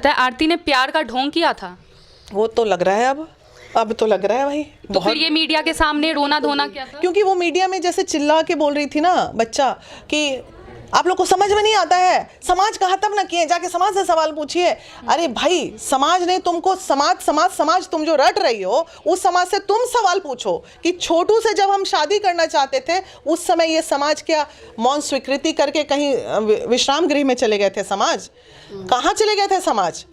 आरती ने प्यार का ढोंग किया था, वो तो लग रहा है अब तो लग रहा है भाई। तो फिर ये मीडिया के सामने रोना धोना क्या था? क्योंकि वो मीडिया में जैसे चिल्ला के बोल रही थी ना बच्चा कि आप लोग को समझ में नहीं आता है, समाज का खत्म ना किए, जाके समाज से सवाल पूछिए। अरे भाई, समाज ने तुमको समाज तुम जो रट रही हो, उस समाज से तुम सवाल पूछो कि छोटू से जब हम शादी करना चाहते थे उस समय ये समाज क्या मौन स्वीकृति करके कहीं विश्राम गृह में चले गए थे? समाज कहाँ चले गए थे?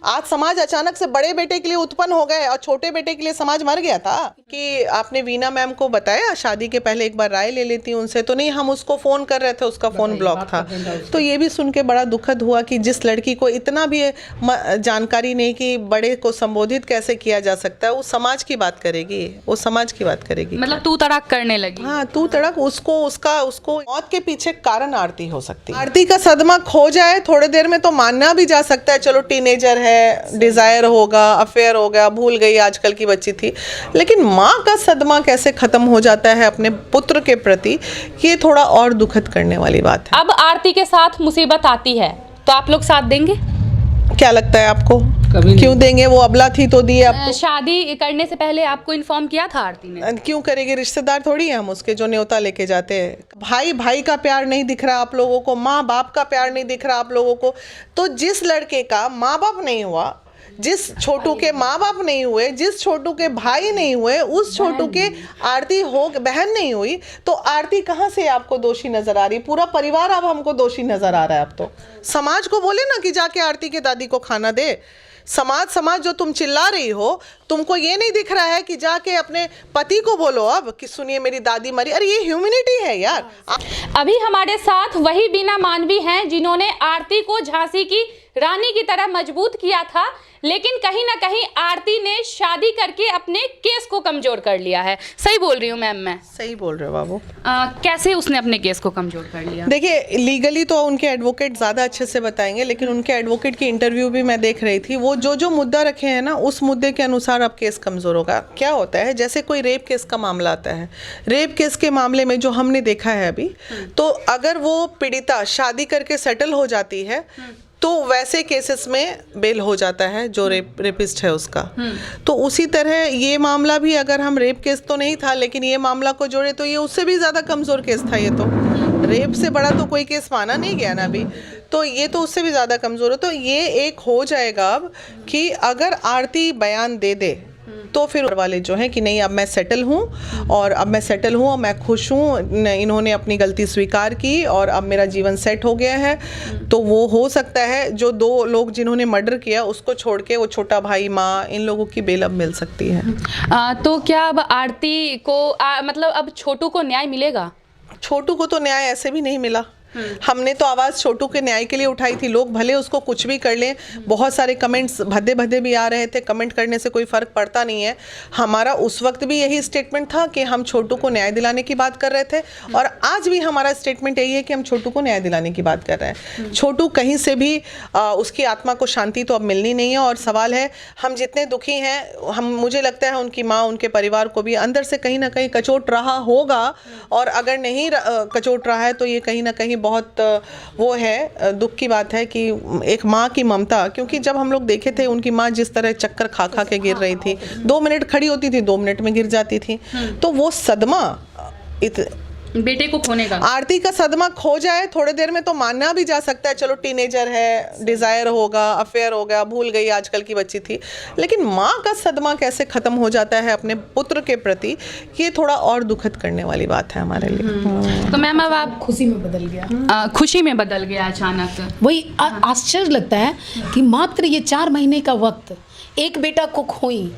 आज समाज अचानक से बड़े बेटे के लिए उत्पन्न हो गए और छोटे बेटे के लिए समाज मर गया था। कि आपने वीना मैम को बताया शादी के पहले एक बार राय ले लेती उनसे, तो नहीं, हम उसको फोन कर रहे थे, उसका फोन ब्लॉक था। तो ये भी सुन के बड़ा दुखद हुआ कि जिस लड़की को इतना भी जानकारी नहीं कि बड़े को संबोधित कैसे किया जा सकता है, वो समाज की बात करेगी, वो समाज की बात करेगी, मतलब तू तड़ाक करने लगी। हाँ, तू तड़क। उसको मौत के पीछे कारण आरती हो सकती है। आरती का सदमा खो जाए थोड़ी देर में तो मानना भी जा सकता है, चलो टीनेजर है, डिजायर होगा, अफेयर हो गया, भूल गई, आजकल की बच्ची थी। लेकिन माँ का सदमा कैसे खत्म हो जाता है अपने पुत्र के प्रति, ये थोड़ा और दुखद करने वाली बात है। अब आरती के साथ मुसीबत आती है तो आप लोग साथ देंगे? क्या लगता है आपको? क्यों देंगे? वो अबला थी तो दिए। अब तो शादी करने से पहले आपको इन्फॉर्म किया था आरती ने? क्यों करेगी? रिश्तेदार थोड़ी है हम उसके जो न्योता लेके जाते हैं। भाई का प्यार नहीं दिख रहा आप लोगों को, माँ बाप का प्यार नहीं दिख रहा आप लोगों को। तो जिस लड़के का माँ बाप नहीं हुआ, जिस छोटू के माँ बाप नहीं हुए, जिस छोटू के भाई नहीं हुए, उस छोटू के आरती बहन नहीं हुई, तो आरती कहाँ से आपको दोषी नजर आ रही? पूरा परिवार अब हमको दोषी नजर आ रहा है। अब तो समाज को बोले ना कि जाके आरती के दादी को खाना दे। समाज जो तुम चिल्ला रही हो, तुमको ये नहीं दिख रहा है कि जाके अपने पति को बोलो अब कि सुनिए मेरी दादी मरी। अरे ये ह्यूमैनिटी है यार। अभी हमारे साथ वही बीना मानवी हैं जिन्होंने आरती को झांसी की रानी की तरह मजबूत किया था, लेकिन कहीं ना कहीं आरती ने शादी करके अपने केस को कमजोर कर लिया है। सही बोल रही हूँ मैम? मैं सही बोल रहे हो बाबू? कैसे उसने अपने केस को कमजोर कर लिया? देखिए, लीगली तो उनके एडवोकेट ज़्यादा अच्छे से बताएंगे, लेकिन उनके एडवोकेट की इंटरव्यू भी मैं देख रही थी। वो जो मुद्दा रखे हैं ना, उस मुद्दे के अनुसार अब केस कमज़ोर होगा। क्या होता है, जैसे कोई रेप केस का मामला आता है, रेप केस के मामले में जो हमने देखा है अभी, तो अगर वो पीड़िता शादी करके सेटल हो जाती है तो वैसे केसेस में बेल हो जाता है जो रेपिस्ट है उसका। तो उसी तरह ये मामला भी, अगर हम रेप केस तो नहीं था, लेकिन ये मामला को जोड़े तो ये उससे भी ज़्यादा कमज़ोर केस था। ये तो रेप से बड़ा तो कोई केस माना नहीं गया ना अभी, तो ये तो उससे भी ज़्यादा कमज़ोर है। तो ये एक हो जाएगा अब कि अगर आरती बयान दे दे तो फिर वाले जो हैं कि नहीं, अब मैं सेटल हूँ और मैं खुश हूँ, इन्होंने अपनी गलती स्वीकार की और अब मेरा जीवन सेट हो गया है, तो वो हो सकता है जो 2 लोग जिन्होंने मर्डर किया उसको छोड़ के वो छोटा भाई, माँ, इन लोगों की बेल अब मिल सकती है। तो क्या अब आरती को मतलब अब छोटू को न्याय मिलेगा? छोटू को तो न्याय ऐसे भी नहीं मिला। हमने तो आवाज़ छोटू के न्याय के लिए उठाई थी। लोग भले उसको कुछ भी कर लें, बहुत सारे कमेंट्स भद्दे भी आ रहे थे, कमेंट करने से कोई फ़र्क पड़ता नहीं है। हमारा उस वक्त भी यही स्टेटमेंट था कि हम छोटू को न्याय दिलाने की बात कर रहे थे, और आज भी हमारा स्टेटमेंट यही है कि हम छोटू को न्याय दिलाने की बात कर रहे हैं। छोटू कहीं से भी उसकी आत्मा को शांति तो अब मिलनी नहीं है, और सवाल है, हम जितने दुखी हैं, मुझे लगता है उनकी माँ, उनके परिवार को भी अंदर से कहीं ना कहीं कचोट रहा होगा, और अगर नहीं कचोट रहा है तो ये कहीं ना कहीं बहुत वो है, दुख की बात है कि एक माँ की ममता, क्योंकि जब हम लोग देखे थे उनकी माँ जिस तरह चक्कर खा के गिर रही थी, 2 मिनट खड़ी होती थी, 2 मिनट में गिर जाती थी, तो वो सदमा बेटे को खोने का, आरती का सदमा खो जाए थोड़ी देर में तो मानना भी जा सकता है, चलो टीनेजर है, डिजायर होगा, अफेयर हो गया, भूल गई, आजकल की बच्ची थी। लेकिन माँ का सदमा कैसे खत्म हो जाता है अपने पुत्र के प्रति, ये थोड़ा और दुखद करने वाली बात है हमारे लिए। तो मैम अब आप खुशी में बदल गया, खुशी में बदल गया अचानक। वही आश्चर्य लगता है कि मात्र ये 4 महीने का वक्त, एक बेटा को खोई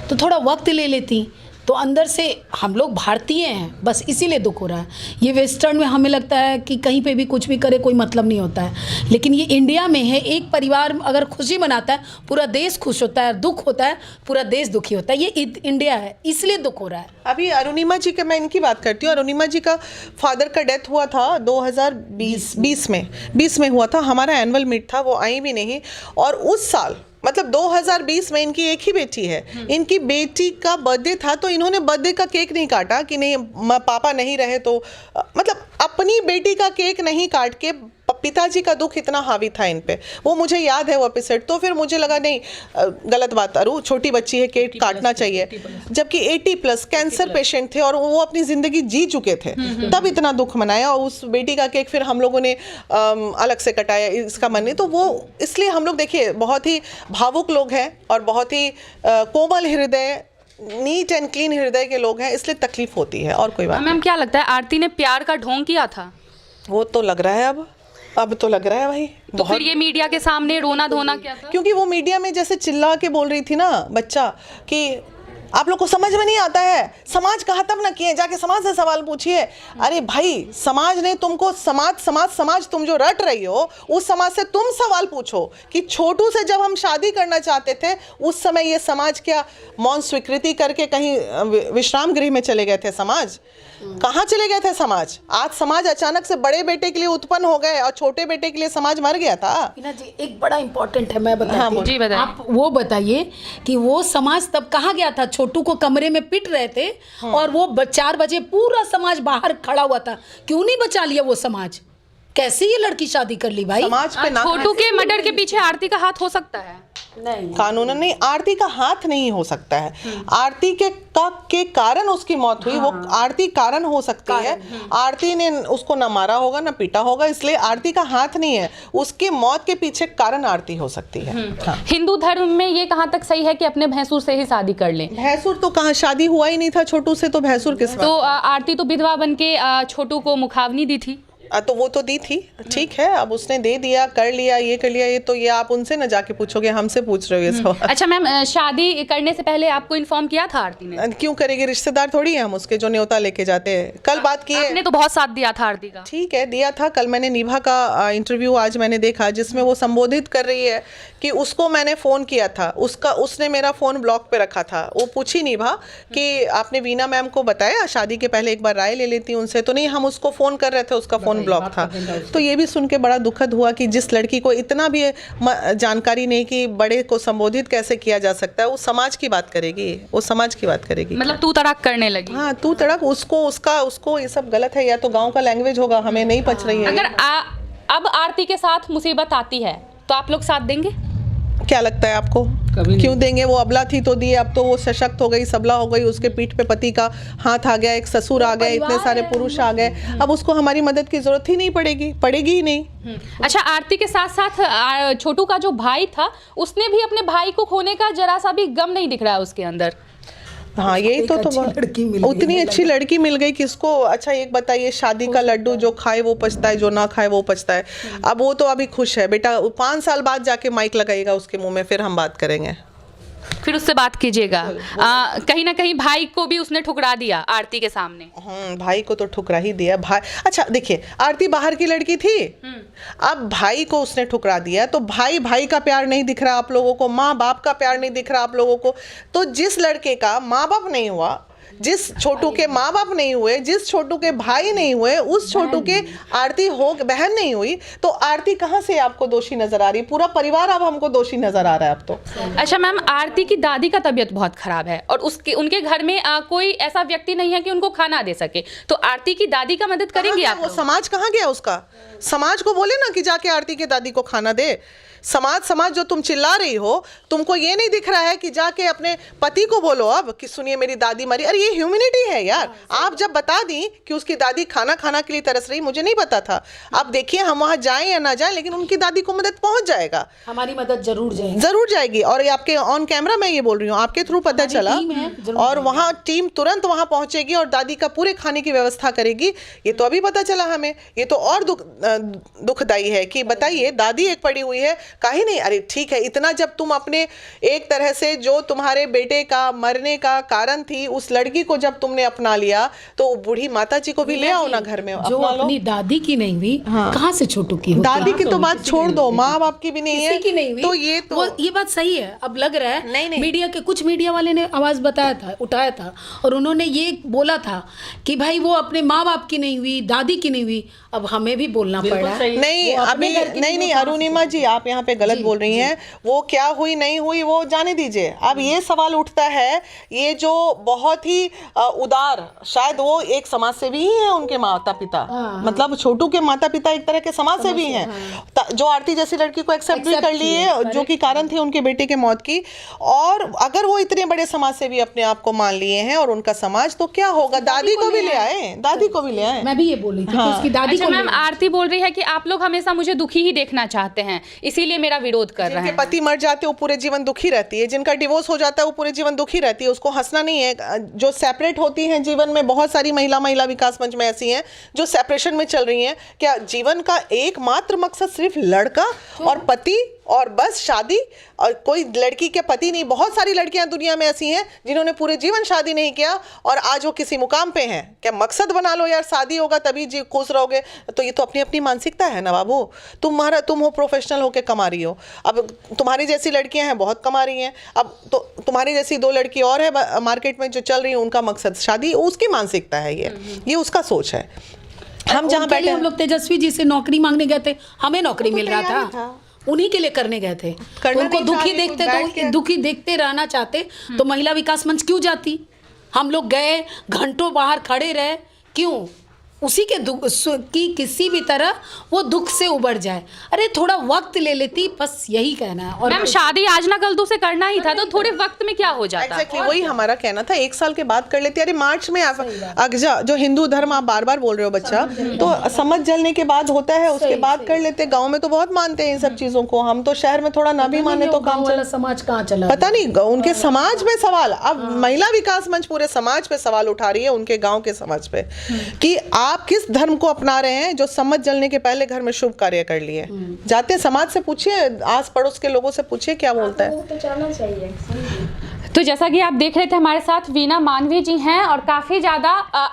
तो थोड़ा वक्त ले लेती तो अंदर से हम लोग भारतीय हैं, बस इसीलिए दुख हो रहा है। ये वेस्टर्न में हमें लगता है कि कहीं पे भी कुछ भी करे कोई मतलब नहीं होता है, लेकिन ये इंडिया में है, एक परिवार अगर खुशी मनाता है पूरा देश खुश होता है, दुख होता है पूरा देश दुखी होता है। ये इंडिया है, इसलिए दुख हो रहा है। अभी अरुणिमा जी के, मैं इनकी बात करती हूँ, अरुणिमा जी का फादर का डेथ हुआ था 2020 में हुआ था, हमारा एनुअल मीट था, वो आई भी नहीं। और उस साल मतलब 2020 में इनकी एक ही बेटी है, इनकी बेटी का बर्थडे था, तो इन्होंने बर्थडे का केक नहीं काटा कि नहीं पापा नहीं रहे तो, मतलब अपनी बेटी का केक नहीं काट के पिताजी का दुख इतना हावी था इन पे, वो मुझे याद है वो एपिसोड। तो फिर मुझे लगा नहीं, गलत बात, अरु छोटी बच्ची है, केक काटना चाहिए, जबकि 80+ कैंसर पेशेंट थे और वो अपनी जिंदगी जी चुके थे, तब इतना दुख मनाया। और उस बेटी का केक फिर हम लोगों ने अलग से कटाया, इसका मन नहीं। तो वो इसलिए हम लोग देखिए बहुत ही भावुक लोग हैं और बहुत ही कोमल हृदय, नीट एंड क्लीन हृदय के लोग हैं, इसलिए तकलीफ होती है और कोई बात मैम क्या लगता है आरती ने प्यार का ढोंग किया था? वो तो लग रहा है अब तो लग रहा है भाई तो फिर ये मीडिया के सामने रोना धोना क्या था? क्योंकि वो मीडिया में जैसे चिल्ला के बोल रही थी ना बच्चा कि आप लोग को समझ में नहीं आता है, समाज का खत्म ना किए, जाके समाज से सवाल पूछिए। अरे भाई समाज ने तुमको समाज तुम जो रट रही हो उस समाज से तुम सवाल पूछो कि छोटू से जब हम शादी करना चाहते थे उस समय ये समाज क्या मौन स्वीकृति करके कहीं विश्राम गृह में चले गए थे? समाज कहाँ चले गए थे समाज? आज समाज अचानक से बड़े बेटे के लिए उत्पन्न हो गए और छोटे बेटे के लिए समाज मर गया था। हीना जी एक बड़ा इंपॉर्टेंट है, मैं बताती हूँ। जी बताइए। आप वो बताइए कि वो समाज तब कहाँ गया था? छोटू को कमरे में पिट रहे थे और वो 4 बजे पूरा समाज बाहर खड़ा हुआ था, क्यों नहीं बचा लिया वो समाज? कैसे ये लड़की शादी कर ली भाई? समाज पे ना छोटू के मर्डर के पीछे आरती का हाथ हो सकता है? नहीं, कानूनन नहीं, आरती का हाथ नहीं हो सकता है। आरती के कारण उसकी मौत हुई, वो आरती कारण हो सकती है। आरती ने उसको ना मारा होगा ना पीटा होगा, इसलिए आरती का हाथ नहीं है। उसकी मौत के पीछे कारण आरती हो सकती है। हाँ। हिंदू धर्म में ये कहाँ तक सही है कि अपने भैंसुर से ही शादी कर लें? भैंसुर तो कहाँ, शादी हुआ ही नहीं था छोटू से, तो भैंसुर किस तो आरती तो विधवा बन के छोटू को मुखाग्नि दी थी। तो वो तो दी थी, ठीक है, अब उसने दे दिया, कर लिया, ये कर लिया, ये तो ये आप उनसे ना जाके पूछोगे, हमसे पूछ रहे हो ये सब। अच्छा मैम, शादी करने से पहले आपको इन्फॉर्म किया था आरती ने? क्यों करेगी, रिश्तेदार थोड़ी है हम उसके जो न्योता लेके जाते हैं। कल बात की है, आपने तो बहुत साथ दिया था आरती का। ठीक है दिया था। कल मैंने निभा का इंटरव्यू आज मैंने देखा जिसमें वो संबोधित कर रही है कि उसको मैंने फ़ोन किया था, उसने मेरा फ़ोन ब्लॉक पे रखा था। वो पूछी निभा कि आपने वीना मैम को बताया, शादी के पहले एक बार राय ले लेती उनसे, तो नहीं, हम उसको फ़ोन कर रहे थे, उसका फ़ोन ब्लॉक था। तो ये भी सुन के बड़ा दुखद हुआ कि जिस लड़की को इतना भी जानकारी नहीं कि बड़े को संबोधित कैसे किया जा सकता है, वो समाज की बात करेगी, वो समाज की बात करेगी। मतलब तू तड़ाक करने लगी? हाँ, तू तड़क, उसको ये सब गलत है, या तो गांव का लैंग्वेज होगा, हमें नहीं पच रही है। अगर अब आरती के साथ मुसीबत आती है तो आप लोग साथ देंगे? क्या लगता है आपको? क्यों देंगे? वो अबला थी तो दिए, अब तो वो सशक्त हो गई, सबला हो गई, उसके पीठ पे पति का हाथ आ गया, एक ससुर आ गए, इतने सारे पुरुष आ गए, अब उसको हमारी मदद की जरूरत ही नहीं पड़ेगी ही नहीं। अच्छा, आरती के साथ साथ छोटू का जो भाई था उसने भी अपने भाई को खोने का जरा सा भी गम नहीं दिख रहा है उसके अंदर। हाँ, यही तो उतनी अच्छी लड़की मिल गई किसको? अच्छा एक बताइए, शादी का लड्डू जो खाए वो पछता है, जो ना खाए वो पछता है। अब वो तो अभी खुश है बेटा, 5 साल बाद जाके माइक लगाएगा उसके मुंह में, फिर हम बात करेंगे, फिर उससे बात कीजिएगा। कहीं ना कहीं भाई को भी उसने ठुकरा दिया आरती के सामने। भाई को तो ठुकरा ही दिया भाई। अच्छा देखिए, आरती बाहर की लड़की थी, अब भाई को उसने ठुकरा दिया, तो भाई का प्यार नहीं दिख रहा आप लोगों को, माँ बाप का प्यार नहीं दिख रहा आप लोगों को। तो जिस लड़के का माँ बाप नहीं हुआ, जिस छोटू के माँ बाप नहीं हुए, जिस छोटू के भाई नहीं हुए, उस छोटू के आरती हो बहन नहीं हुई, तो आरती कहाँ से आपको दोषी नजर आ रही? पूरा परिवार अब हमको दोषी नजर आ रहा है अब तो। अच्छा मैम, आरती की दादी का तबीयत बहुत खराब है और उनके घर में कोई ऐसा व्यक्ति नहीं है कि उनको खाना दे सके, तो आरती की दादी का मदद करेंगे आप? वो समाज कहाँ गया उसका? समाज को बोले ना कि जाके आरती की दादी को खाना दे। समाज जो तुम चिल्ला रही हो, तुमको ये नहीं दिख रहा है कि जाके अपने पति को बोलो अब कि सुनिए मेरी दादी मरी। अरे ये ह्यूमैनिटी है यार। आप जब बता दी कि उसकी दादी खाना के लिए तरस रही, मुझे नहीं पता था। अब देखिए, हम वहाँ जाएं या ना जाएं, लेकिन उनकी दादी को मदद पहुंच जाएगा, हमारी मदद जरूर जाएगी। और ये आपके ऑन कैमरा मैं ये बोल रही हूँ, आपके थ्रू पता चला, और वहाँ टीम तुरंत वहाँ पहुंचेगी और दादी का पूरे खाने की व्यवस्था करेगी। ये तो अभी पता चला हमें। ये तो और दुखदाई है कि बताइए, दादी एक पड़ी हुई है, काहे नहीं? अरे ठीक है, इतना जब तुम अपने एक तरह से जो तुम्हारे बेटे का मरने का कारण थी उस लड़की को जब तुमने अपना लिया, तो बूढ़ी माता जी को भी ले आओ ना घर में, जो अपनी दादी की नहीं हुई, कहाँ से छोटू की? दादी की तो बात छोड़ दो, माँ बाप की भी नहीं है, की नहीं हुई, तो ये बात सही है। अब लग रहा है नहीं। मीडिया के कुछ मीडिया वाले ने आवाज उठाया था और उन्होंने ये बोला था कि भाई वो अपने माँ बाप की नहीं हुई, दादी की नहीं हुई। अब हमें भी बोलना पड़ा है। नहीं, अभी नहीं अरुणिमा जी, आप यहाँ पे गलत बोल रही हैं। वो क्या हुई नहीं हुई वो जाने दीजिए। अब ये सवाल उठता है, ये जो बहुत ही ही उदार, शायद वो एक समाज सेवी ही है, उनके माता पिता, मतलब छोटू के माता पिता एक तरह के समाज सेवी हैं, जो आरती जैसी लड़की को एक्सेप्ट भी कर लिए, जो कि कारण थे उनके बेटे के मौत की। और अगर वो इतने बड़े समाज सेवी अपने आप को मान लिए हैं और उनका समाज, तो क्या होगा, दादी को भी ले आए, दादी को भी ले आए। मैं भी ये बोल रही थी कि उसकी दादी को। मैम आरती बोल रही है कि आप लोग हमेशा मुझे दुखी ही देखना चाहते हैं, इसीलिए मेरा विरोध कर रहे हैं। जिनके पति मर जाते हैं वो पूरे जीवन दुखी रहती है, जिनका डिवोर्स हो जाता है वो पूरे जीवन दुखी रहती है, उसको हंसना नहीं है। जो सेपरेट होती हैं जीवन में, बहुत सारी महिला विकास मंच में ऐसी हैं जो सेपरेशन में चल रही हैं। क्या जीवन का एकमात्र मकसद सिर्फ लड़का और पति और बस शादी, और कोई लड़की के पति नहीं? बहुत सारी लड़कियां दुनिया में ऐसी हैं जिन्होंने पूरे जीवन शादी नहीं किया और आज वो किसी मुकाम पे हैं। क्या मकसद बना लो यार, शादी होगा तभी जी खुश रहोगे? तो ये तो अपनी अपनी मानसिकता है ना बाबू। तुम हो प्रोफेशनल होके कमा रही हो, अब तुम्हारी जैसी लड़कियां हैं बहुत कमा रही हैं, अब तो तुम्हारी जैसी 2 लड़की और है मार्केट में जो चल रही है, उनका मकसद शादी, उसकी मानसिकता है ये उसका सोच है। हम जहाँ बैठे, हम लोग तेजस्वी जी से नौकरी मांगने गए थे, हमें नौकरी मिल रहा था, उन्हीं के लिए करने गए थे। उनको दुखी देखते तो दुखी देखते रहना चाहते तो महिला विकास मंच क्यों जाती? हम लोग गए, घंटों बाहर खड़े रहे, क्यों? उसी के दुख की किसी भी तरह वो दुख से उबर जाए। अरे थोड़ा वक्त ले लेती, बस यही कहना है। और मैम शादी आज ना कल तो से करना ही था, तो थोड़े वक्त में क्या हो जाता? एग्जैक्टली वही हमारा कहना था, 1 साल के बाद कर लेती। अरे मार्च में अगजा जो हिंदू धर्म आप बार बार बोल रहे हो बच्चा, तो समझ जलने के बाद होता है, उसके बाद कर लेते। गाँव में तो बहुत मानते हैं इन सब चीजों को, हम तो शहर में थोड़ा ना भी माने तो काम चला। समाज कहाँ चला पता नहीं, उनके समाज में सवाल। अब महिला विकास मंच पूरे समाज पे सवाल उठा रही है, उनके गाँव के समाज पे, कि आप किस धर्म को अपना रहे हैं जो समझ जलने के पहले घर में शुभ कार्य कर लिए। जाते समाज से पूछिए, आस पड़ोस के लोगों से पूछिए क्या बोलता है। तो जाना चाहिए। तो जैसा कि आप देख रहे थे, हमारे साथ वीना मानवी जी हैं और काफ़ी ज़्यादा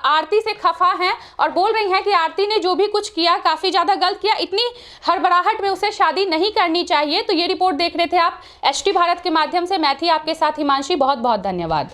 आरती से खफा हैं और बोल रही हैं कि आरती ने जो भी कुछ किया काफ़ी ज़्यादा गलत किया, इतनी हड़बड़ाहट में उसे शादी नहीं करनी चाहिए। तो ये रिपोर्ट देख रहे थे आप HT भारत के माध्यम से। मैं थी आपके साथ हिमांशी, बहुत बहुत धन्यवाद।